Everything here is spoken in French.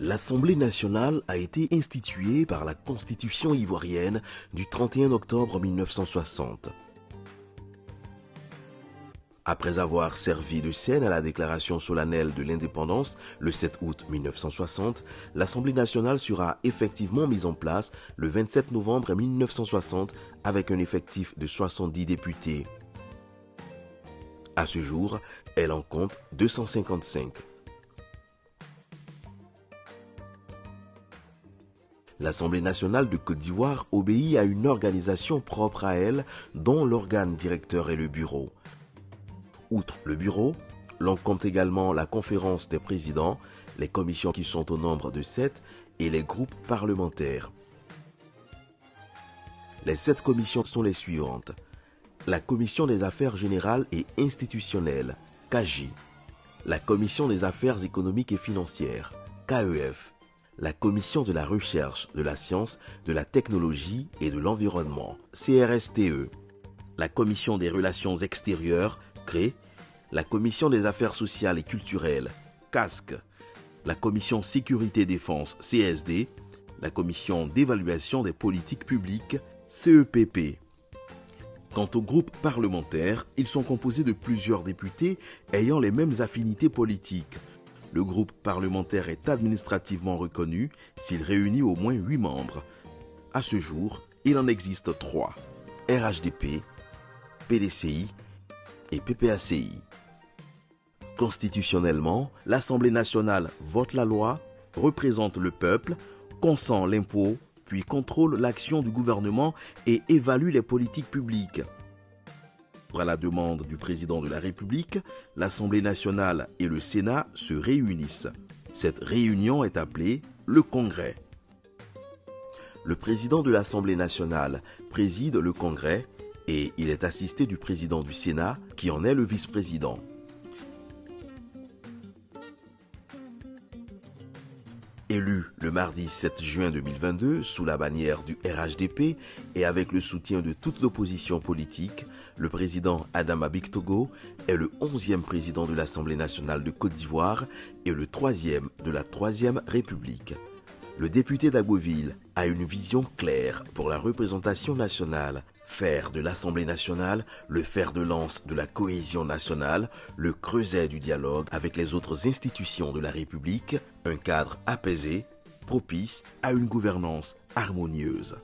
L'Assemblée nationale a été instituée par la Constitution ivoirienne du 31 octobre 1960. Après avoir servi de scène à la déclaration solennelle de l'indépendance le 7 août 1960, l'Assemblée nationale sera effectivement mise en place le 27 novembre 1960 avec un effectif de 70 députés. À ce jour, elle en compte 255. L'Assemblée nationale de Côte d'Ivoire obéit à une organisation propre à elle, dont l'organe directeur est le bureau. Outre le bureau, l'on compte également la conférence des présidents, les commissions qui sont au nombre de 7 et les groupes parlementaires. Les 7 commissions sont les suivantes. La commission des affaires générales et institutionnelles, CAGI. La commission des affaires économiques et financières, KEF. La commission de la recherche, de la science, de la technologie et de l'environnement, CRSTE. La commission des relations extérieures, CRE. La commission des affaires sociales et culturelles, CASC. La commission sécurité-défense, CSD. La commission d'évaluation des politiques publiques, CEPP. Quant aux groupes parlementaires, ils sont composés de plusieurs députés ayant les mêmes affinités politiques. Le groupe parlementaire est administrativement reconnu s'il réunit au moins 8 membres. À ce jour, il en existe 3, RHDP, PDCI et PPACI. Constitutionnellement, l'Assemblée nationale vote la loi, représente le peuple, consent l'impôt, puis contrôle l'action du gouvernement et évalue les politiques publiques. À la demande du président de la République, l'Assemblée nationale et le Sénat se réunissent. Cette réunion est appelée le Congrès. Le président de l'Assemblée nationale préside le Congrès et il est assisté du président du Sénat qui en est le vice-président. Élu le mardi 7 juin 2022 sous la bannière du RHDP et avec le soutien de toute l'opposition politique, le président Adama Bictogo est le 11e président de l'Assemblée nationale de Côte d'Ivoire et le 3e de la 3e République. Le député d'Agboville a une vision claire pour la représentation nationale, faire de l'Assemblée nationale le fer de lance de la cohésion nationale, le creuset du dialogue avec les autres institutions de la République, un cadre apaisé, propice à une gouvernance harmonieuse.